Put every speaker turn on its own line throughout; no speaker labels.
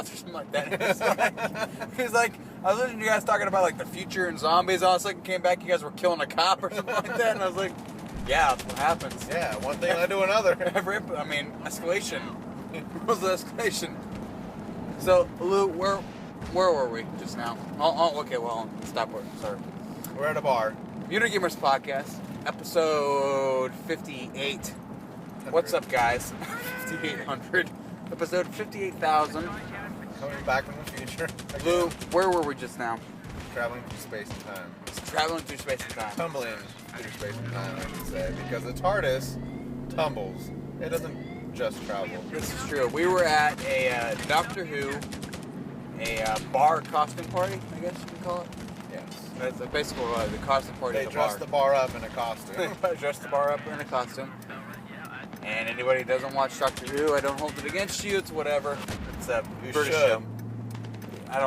or something like that. He's like, I was listening to you guys talking about like the future and zombies. All of a sudden came back, you guys were killing a cop or something like that. And I was like, yeah, that's what happens.
Yeah, one thing led to another.
Escalation. What was the escalation? So, Lou, where were we just now? Okay, well, stop it. Sorry.
We're at a bar.
Unity Gamers Podcast, episode 58. What's up, guys? 5,800. Episode 58,000.
Coming back from the future.
Lou, where were we just now?
Traveling through space and time.
Traveling through space and time.
Tumbling through space and time, I should say. Because the TARDIS tumbles. It doesn't just travel.
This is true. We were at a Doctor Who, a bar costume party, I guess you can call it.
Yes.
That's basically the costume party.
They dress the bar up in a costume.
Dress the bar up in a costume. And anybody who doesn't watch Doctor Who, I don't hold it against you. It's whatever. It's a British show. I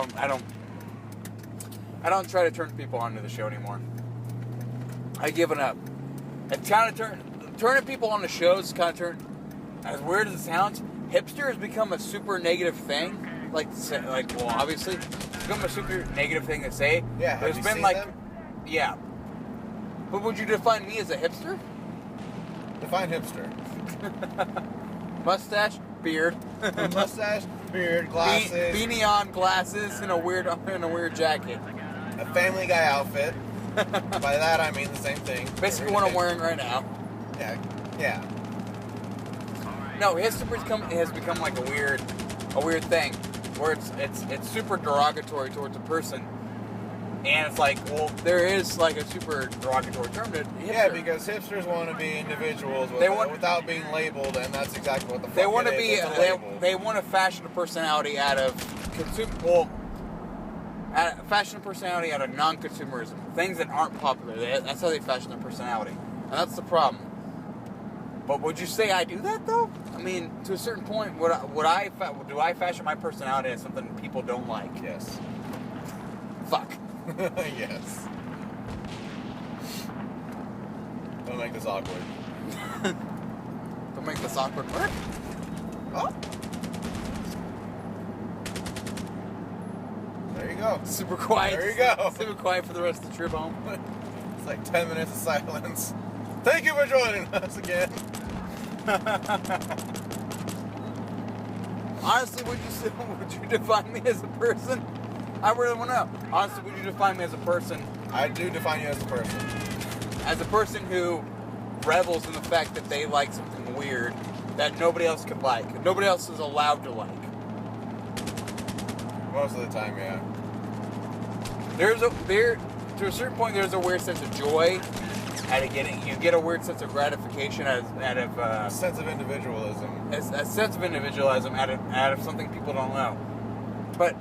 don't try to turn people onto the show anymore. I've given up. It's kind of turning people on the shows is kind of as weird as it sounds. Hipster has become a super negative thing. Well, obviously, it's become a super negative thing to say.
Yeah, have you seen them?
Yeah. But would you define me as a hipster?
Define hipster.
Mustache, beard.
Mustache, beard, glasses.
Beanie on, glasses, and a weird jacket.
A Family Guy outfit. By that I mean the same thing.
Basically what I'm wearing right now.
Yeah.
No, hipster has become like a weird thing, where it's super derogatory towards a person, and it's like, well, there is like a super derogatory term to hipster.
Yeah, because hipsters want to be individuals without being labeled, and that's exactly what the fuck
they want to
it
be.
is.
They want to fashion a personality out of fashion a personality out of non-consumerism, things that aren't popular. That's how they fashion their personality, and that's the problem. But would you say I do that though? I mean, to a certain point, do I fashion my personality as something people don't like?
Yes.
Fuck.
Yes. Don't make this awkward.
Don't make this awkward work.
Oh. There you go.
Super quiet.
There you go.
Super quiet for the rest of the trip home.
It's like 10 minutes of silence. Thank you for joining us again.
Honestly, would you define me as a person? I really want to know. Honestly, would you define me as a person?
I do define you as a person.
As a person who revels in the fact that they like something weird that nobody else could like. Nobody else is allowed to like.
Most of the time, yeah.
To a certain point, there's a weird sense of joy out of you get a weird sense of gratification out of
a sense of individualism.
A sense of individualism out of something people don't know. But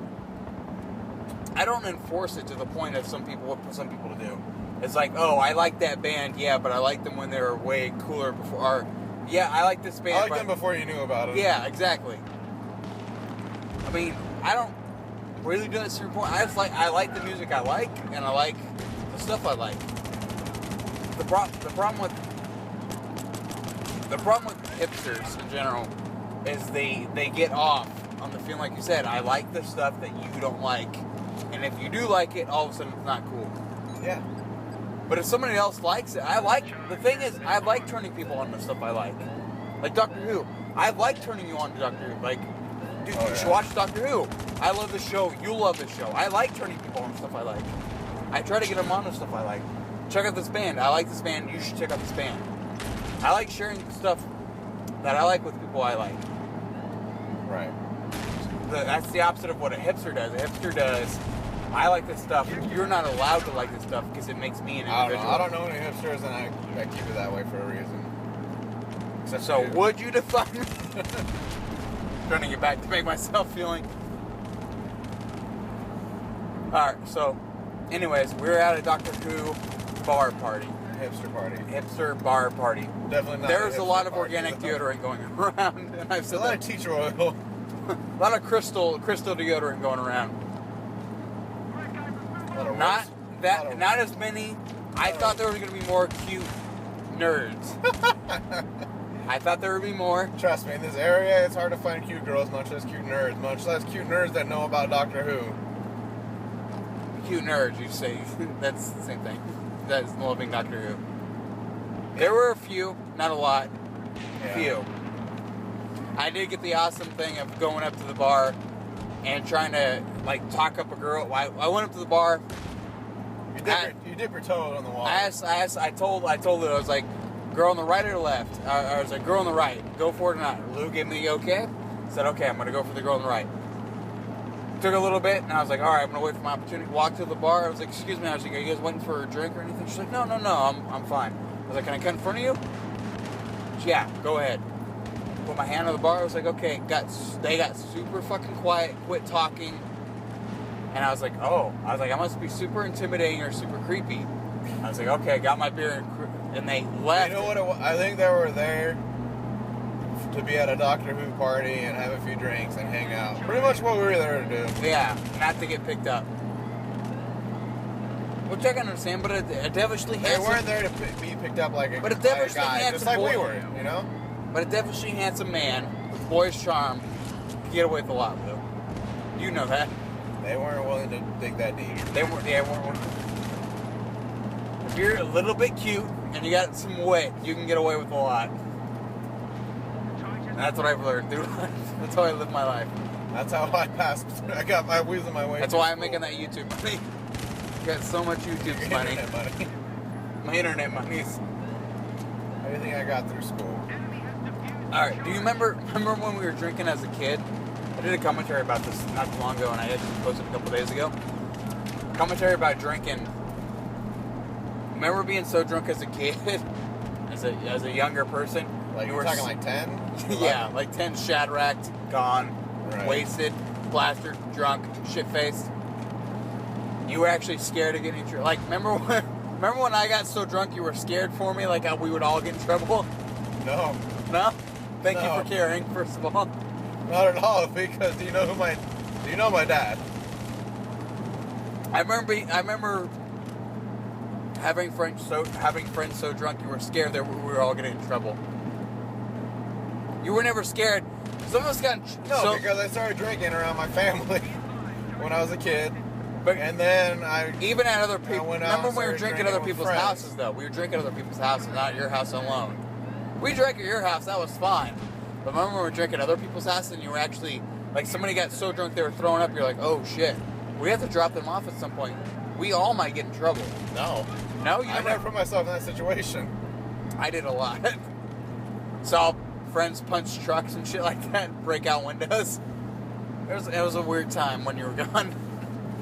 I don't enforce it to the point of some people to do. It's like, oh, I like that band, yeah, but I like them when they were way cooler before. Or, yeah, I like this band.
I like them before you knew about it.
Yeah, exactly. I mean, I don't really do it at a certain point. I like the music I like, and I like the stuff I like. The problem with hipsters in general is they get off on the feeling, like you said, I like the stuff that you don't like, and if you do like it, all of a sudden it's not cool.
Yeah.
But if somebody else likes it, I like turning people on to stuff I like. Like Doctor Who. I like turning you on to Doctor Who. Like, dude, you should watch Doctor Who. I love the show. You love the show. I like turning people on to stuff I like. I try to get them on to stuff I like. Check out this band. I like this band. You should check out this band. I like sharing stuff that I like with people I like.
Right.
That's the opposite of what a hipster does. A hipster does, I like this stuff. You're not allowed to like this stuff because it makes me an individual.
I don't know any hipsters, and I keep it that way for a reason.
So would you define me? Trying to get back to make myself feeling. Alright, so anyways, we're at a Doctor Who bar party.
Hipster party.
Hipster bar party.
Definitely not.
There's a lot of organic deodorant going around. And I've said
a lot of teacher oil.
A lot of crystal deodorant going around. Not as many. I thought there were going to be more cute nerds. I thought there would be more.
Trust me, in this area, it's hard to find cute girls, much less cute nerds. Much less cute nerds that know about Doctor Who.
Cute nerds, you say. That's the same thing. That's loving Doctor Who. There were a few, not a lot.
Yeah.
Few. I did get the awesome thing of going up to the bar and trying to like talk up a girl. I went up to the bar.
You dip your toe on the wall.
I told her, I was like, girl on the right or the left? I was like, girl on the right. Go for it or not. Lou gave me the okay. Said, okay, I'm going to go for the girl on the right. Took a little bit, and I was like, all right, I'm going to wait for my opportunity. Walked to the bar. I was like, excuse me. I was like, are you guys waiting for a drink or anything? She's like, no, I'm fine. I was like, can I cut in front of you? She, yeah, go ahead. Put my hand on the bar. I was like, okay. They got super fucking quiet, quit talking. And I was like, I must be super intimidating or super creepy. I was like, okay, got my beer, and they left.
You know what? I think they were there to be at a Doctor Who party and have a few drinks and hang out. Pretty much what we were there to do.
Yeah, not to get picked up. Which I can understand, but a devilishly handsome...
They weren't there to be picked up like a
But a devilishly
guy,
handsome
just like
boy.
we were, you know?
But a devilishly handsome man with boyish charm can get away with a lot, though. You know that.
They weren't willing to dig that deep.
They weren't. If you're a little bit cute and you got some wit, you can get away with a lot. And that's what I've learned, dude. That's how I live my life.
That's how I passed. I got my wheels on my way.
That's why I'm making that YouTube money. Got so much YouTube money.
Internet money.
My internet money's.
Everything I got through school.
All right. Do you remember when we were drinking as a kid? I did a commentary about this not too long ago, and I actually posted a couple days ago. Commentary about drinking. Remember being so drunk as a kid, as a younger person?
Like you were talking like 10?
Yeah, like 10, shat-racked, gone,
right.
Wasted, plastered, drunk, shit-faced. You were actually scared of getting in trouble. Like, remember when I got so drunk you were scared for me, like we would all get in trouble?
No.
No? Thank you for caring, first of all.
Not at all, because do you know my dad?
I remember having friends so drunk you were scared that we were all getting in trouble. You were never scared. Some of us got
because I started drinking around my family when I was a kid. And then
even at other people. Remember when we were drinking at other people's
friends.
houses, though? We were drinking at other people's houses, not at your house alone. We drank at your house, that was fine. But remember when we were drinking at other people's houses and you were actually, like, somebody got so drunk they were throwing up, you're like, oh shit, we have to drop them off at some point. We all might get in trouble.
No.
No?
I never put myself in that situation.
I did a lot. Saw friends punch trucks and shit like that, break out windows. It was a weird time when you were gone.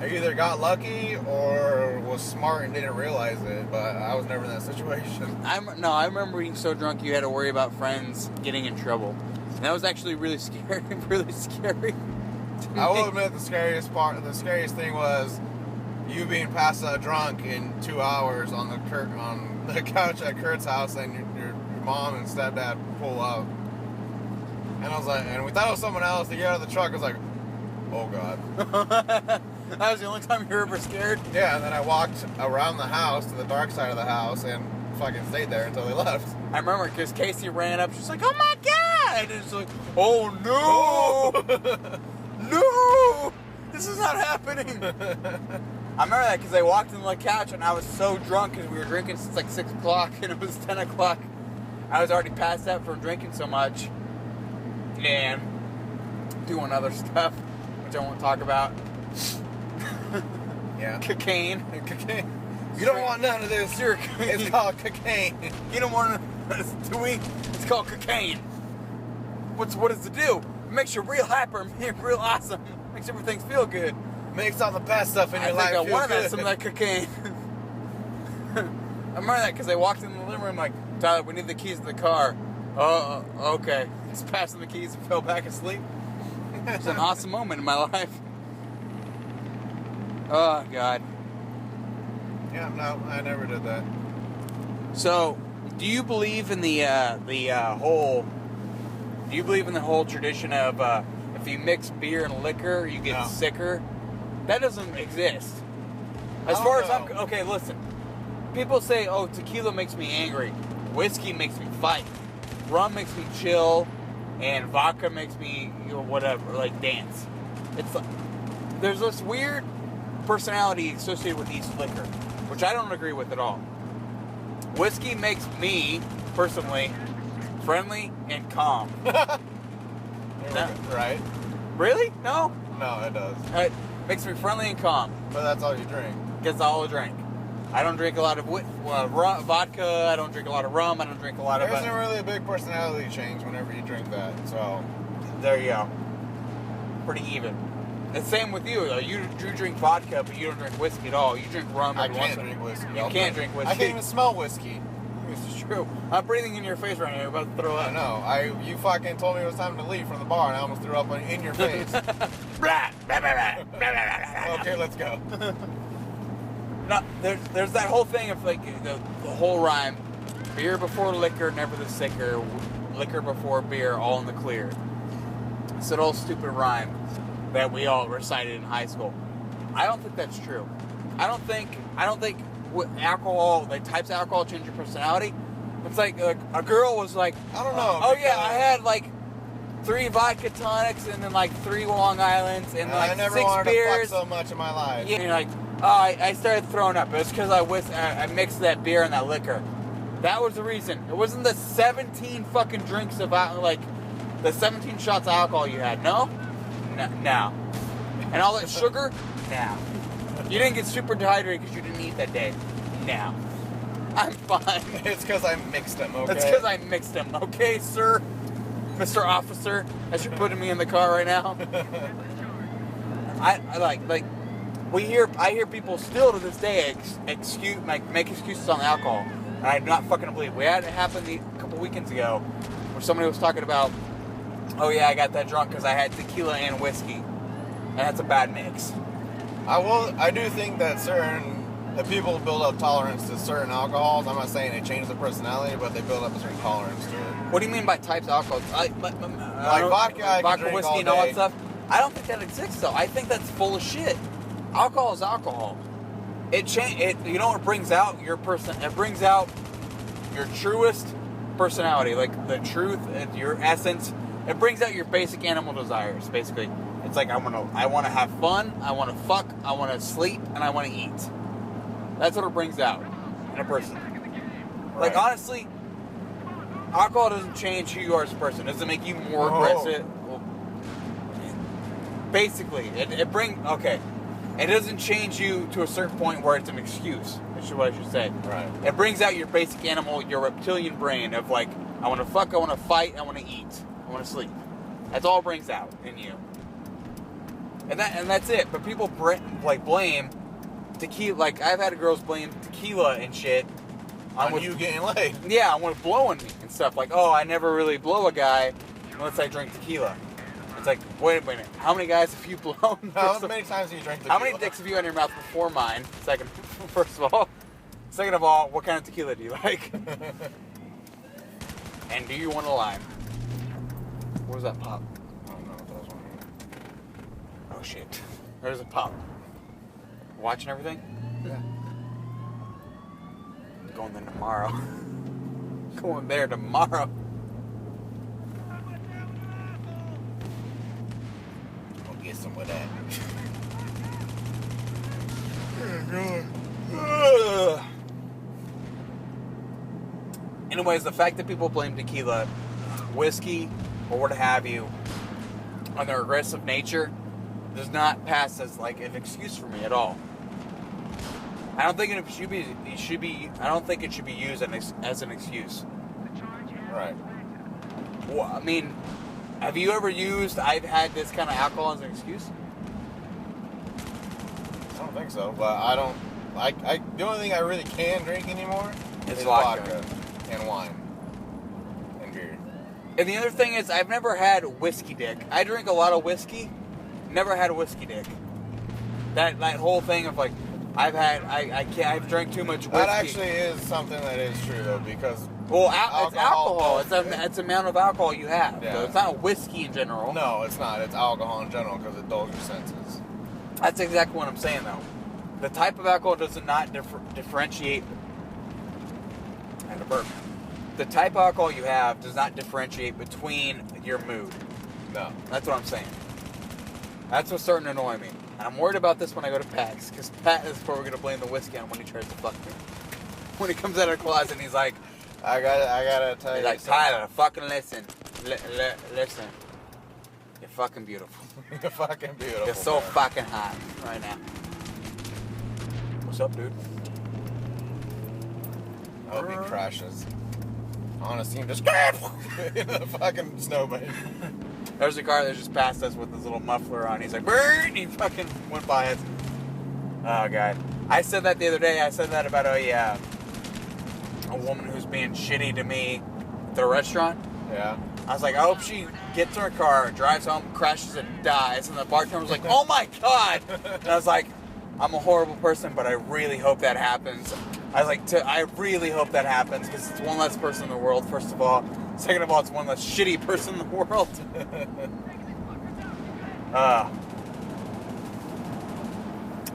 I either got lucky or was smart and didn't realize it, but I was never in that situation.
I remember being so drunk you had to worry about friends getting in trouble. And that was actually really scary, really scary.
I will admit the scariest thing was you being passed out drunk in 2 hours on the couch at Kurt's house, and your mom and stepdad pull up. And I was like, and we thought it was someone else to get out of the truck. I was like, oh God.
That was the only time you were ever scared?
Yeah, and then I walked around the house to the dark side of the house and fucking stayed there until they left.
I remember because Casey ran up. She's like, oh my God. And it's like, oh no. No. This is not happening. I remember that because I walked in the couch and I was so drunk because we were drinking since like 6 o'clock and it was 10 o'clock. I was already passed out from drinking so much and doing other stuff, which I won't talk about.
Yeah.
Cocaine.
You don't want none of this. It's called cocaine.
You don't want this, do we? It's called cocaine. What does it do? It makes you real hyper, real awesome. Makes everything feel good.
Makes all the bad stuff in your life
I think I
feel
wanted
good.
some of that cocaine. I remember that because I walked in the living room like, Tyler, we need the keys to the car. Oh, okay. Just passing the keys and fell back asleep. It was an awesome moment in my life. Oh, God.
Yeah, no, I never did that.
So, do you believe in the whole tradition of if you mix beer and liquor, you get sicker? That doesn't exist. As far as okay, listen. People say, "Oh, tequila makes me angry. Whiskey makes me fight." rum makes me chill, and vodka makes me, whatever, like dance. It's there's this weird personality associated with each liquor, which I don't agree with at all. Whiskey makes me, personally, friendly and calm. No.
Right?
Really? No?
No, it does.
It makes me friendly and calm.
But that's all you drink.
That's all I drink. I don't drink a lot of vodka. I don't drink a lot of rum. I don't drink a lot of...
There isn't really a big personality change whenever you drink that, so...
There you go. Pretty even. The same with you, though. You drink vodka, but you don't drink whiskey at all. You drink rum.
I can't drink whiskey.
You can't drink whiskey.
I can't even smell whiskey.
This is true. I'm breathing in your face right now. You're about to throw up.
I know. You fucking told me it was time to leave from the bar, and I almost threw up in your face. Okay, let's go.
No, there's that whole thing of like the whole rhyme: beer before liquor, never the sicker. Liquor before beer, all in the clear. It's an old stupid rhyme that we all recited in high school. I don't think that's true. I don't think alcohol, like types of alcohol, change your personality. It's like a girl was like,
I don't know.
Oh yeah, I had like 3 vodka tonics and then like 3 Long Islands and like 6 beers.
I never wanted to fuck so much in my life.
Yeah, and you're like, oh, I started throwing up. It was because I mixed that beer and that liquor. That was the reason. It wasn't the 17 fucking drinks of like the 17 shots of alcohol you had. No. And all that sugar. No. You didn't get super dehydrated because you didn't eat that day. No. I'm fine.
It's because I mixed them, okay?
It's because I mixed them, okay, sir? Mr. Officer, as you're putting me in the car right now. I hear people still to this day make excuses on alcohol. And I do not fucking believe. We had it happen a couple weekends ago where somebody was talking about, oh yeah, I got that drunk because I had tequila and whiskey. And that's a bad mix.
I do think that the people build up tolerance to certain alcohols. I'm not saying they change their personality, but they build up a certain tolerance to it.
What do you mean by types of alcohol? Like
vodka,
whiskey, and all that stuff. I don't think that exists, though. I think that's full of shit. Alcohol is alcohol. You know what it brings out? Your person. It brings out your truest personality, like the truth, your essence. It brings out your basic animal desires, basically. It's like I want to have fun, I want to fuck, I want to sleep, and I want to eat. That's what it brings out in a person.
Right.
Like honestly, alcohol doesn't change who you are as a person. It doesn't make you more aggressive. Well, basically, it doesn't change you to a certain point where it's an excuse. That's what I should say.
Right.
It brings out your basic animal, your reptilian brain of like, I want to fuck, I want to fight, I want to eat, I want to sleep. That's all it brings out in you. And that's it. But people blame tequila. Like I've had girls blame tequila and shit
on you getting laid.
Yeah, on what blowing me and stuff. Like, oh, I never really blow a guy unless I drink tequila. It's like, wait a minute. How many guys have you blown?
How many times have you drank tequila?
How many dicks have you had in your mouth before mine? First of all. Second of all, what kind of tequila do you like? And do you want a lime? What was that pop?
I don't know what that was.
Oh shit. There's a pop. Watching everything?
Yeah.
Going there tomorrow. Going there tomorrow.
I'll get some of that.
Anyways, the fact that people blame tequila, whiskey, or what have you, on their aggressive nature does not pass as like an excuse for me at all. I don't think it should be. I don't think it should be used as an excuse.
Right.
Well, I mean, have you ever used "I've had this kind of alcohol" as an excuse?
I don't think so, but I don't. The only thing I really can drink anymore is
vodka
and wine and beer.
And the other thing is, I've never had whiskey dick. I drink a lot of whiskey. Never had a whiskey dick. That whole thing of like, I've drank too much whiskey.
That actually is something that is true though, because
it's alcohol. It's the amount of alcohol you have.
Yeah.
So it's not whiskey in general.
No, it's not. It's alcohol in general because it dulls your senses.
That's exactly what I'm saying though. The type of alcohol does not differentiate. And a burp. the type of alcohol you have does not differentiate between your mood.
No.
That's what I'm saying. That's what's starting to annoy me. And I'm worried about this when I go to Pat's, because Pat is probably going to blame the whiskey on when he tries to fuck me. When he comes out of the closet and he's like,
I gotta tell you.
He's like, Tyler, fucking listen. Listen. You're fucking beautiful.
You're fucking beautiful.
You're so fucking hot right now. What's up, dude?
I hope he crashes. I want to see him just in the fucking snowbank.
There's a car that just passed us with his little muffler on. He's like, "Burn!" He fucking went by us. Oh, God. I said that the other day. I said that about a woman who's being shitty to me at the restaurant.
Yeah.
I was like, I hope she gets in her car, drives home, crashes, and dies. And the bartender was like, oh, my God. And I was like, I'm a horrible person, but I really hope that happens. I was like, I really hope that happens, because it's one less person in the world, first of all. Second of all, it's one less shitty person in the world.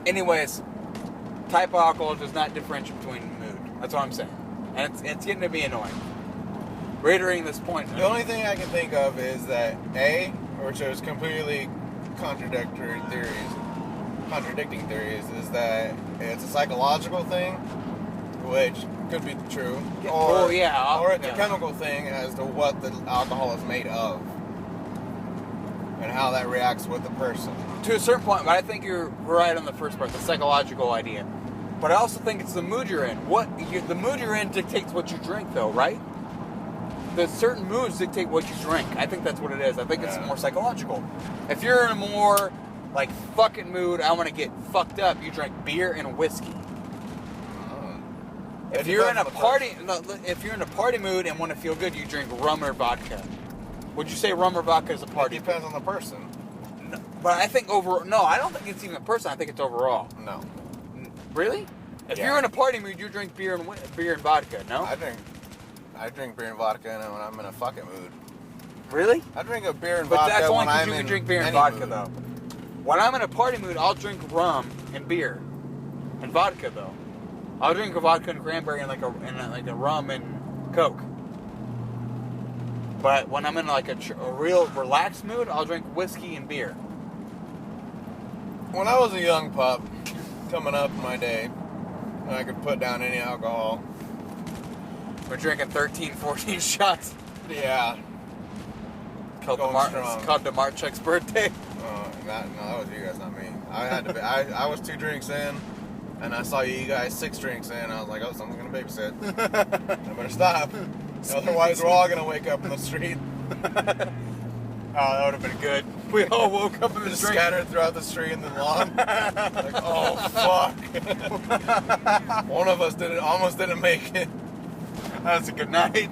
Anyways, type of alcohol does not differentiate between mood. That's what I'm saying. And it's getting to be annoying. Reiterating this point.
The only thing I can think of is that which is completely contradicting theories, is that it's a psychological thing, which could be true, or it's a chemical thing as to what the alcohol is made of and how that reacts with the person.
To a certain point, but I think you're right on the first part, the psychological idea. But I also think it's the mood you're in. The mood you're in dictates what you drink, though, right? The certain moods dictate what you drink. I think that's what it is. I think it's more psychological. If you're in a more like fucking mood, I want to get fucked up, you drink beer and whiskey. If you're in a party mood and want to feel good, you drink rum or vodka. Would you say rum or vodka is a party?
It depends on the person.
No, but I think I don't think it's even a person. I think it's overall.
No.
Really? If you're in a party mood, you drink beer and vodka. No.
I drink beer and vodka when I'm in a fucking mood.
Really?
I drink a beer and
but
vodka
that's only
when I'm
you
in
can drink beer and
any
vodka
mood.
though. When I'm in a party mood, I'll drink rum and beer, and vodka though. I'll drink a vodka and cranberry and like a rum and Coke. But when I'm in like a real relaxed mood, I'll drink whiskey and beer.
When I was a young pup, coming up in my day, and I could put down any alcohol.
We're drinking 13, 14 shots.
Yeah.
It's called DeMarchuk's birthday.
No, that was you guys, not me. I had to be. I was 2 drinks in, and I saw you guys 6 drinks in. I was like, oh, someone's gonna babysit. I better stop. Otherwise, we're all gonna wake up in the street.
Oh, that would have been good. We all woke up in the street.
Scattered throughout the street and the lawn. Like, oh, fuck. One of us almost didn't make it.
That was a good night.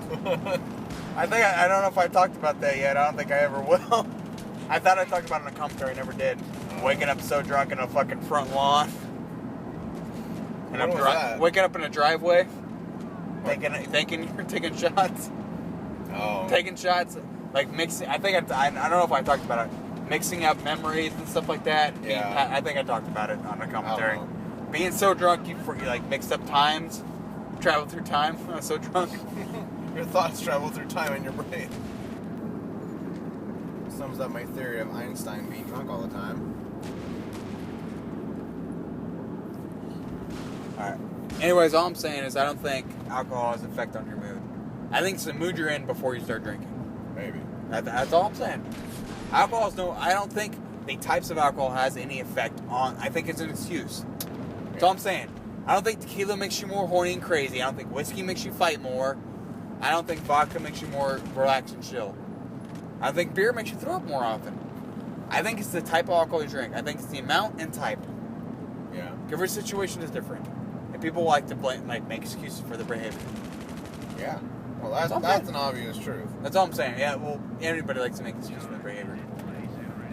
I don't know if I talked about that yet. I don't think I ever will. I thought I talked about it in a commentary. I never did. Waking up so drunk in a fucking front lawn. And
What was that?
Waking up in a driveway. Thinking you're taking shots.
Oh.
Taking shots. Like mixing. I don't know if I talked about it. Mixing up memories and stuff like that.
Yeah.
I think I talked about it on a commentary. Being so drunk, you like mixed up times. Traveled through time. I was so drunk.
Your thoughts travel through time in your brain. Sums up my theory of Einstein being drunk all the time.
Alright. Anyways, all I'm saying is I don't think alcohol has an effect on your mood. I think it's the mood you're in before you start drinking.
Maybe.
That's all I'm saying. Alcohol's I don't think the types of alcohol has any effect on. I think it's an excuse. That's all I'm saying. I don't think tequila makes you more horny and crazy. I don't think whiskey makes you fight more. I don't think vodka makes you more relaxed and chill. I don't think beer makes you throw up more often. I think it's the type of alcohol you drink. I think it's the amount and type.
Yeah.
Every situation is different. And people like to make excuses for their behavior.
Yeah. Well, that's an obvious truth.
That's all I'm saying. Yeah, well, everybody likes to make excuses for their behavior.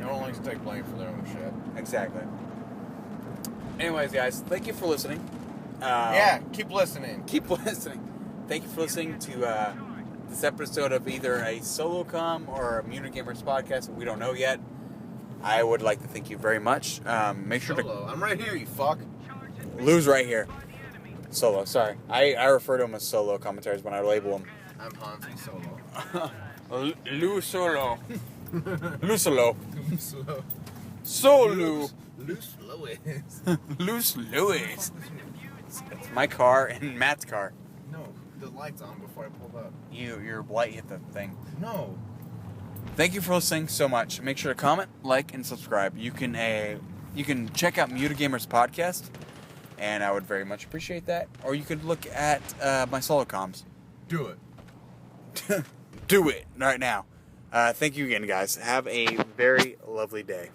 No one likes to take blame for their own shit.
Exactly. Anyways, guys, thank you for listening.
Keep listening.
Keep listening. Thank you for listening to this episode of either a solo com or a Munich Gamers podcast. We don't know yet. I would like to thank you very much. Make sure
Solo. I'm right here, you fuck.
to lose right here. Solo, sorry. I refer to them as solo commentaries when I label them.
I'm Hansi Solo.
Lou Solo. Lou Solo.
Slow.
Solo.
Loose Louis.
Loose Louis. It's my car and Matt's car.
No, the light's on before I pulled up.
Your light hit the thing.
No.
Thank you for listening so much. Make sure to comment, like, and subscribe. You can check out Mutagamers podcast, and I would very much appreciate that. Or you could look at my solo comms.
Do it.
Do it right now. Thank you again, guys. Have a very lovely day.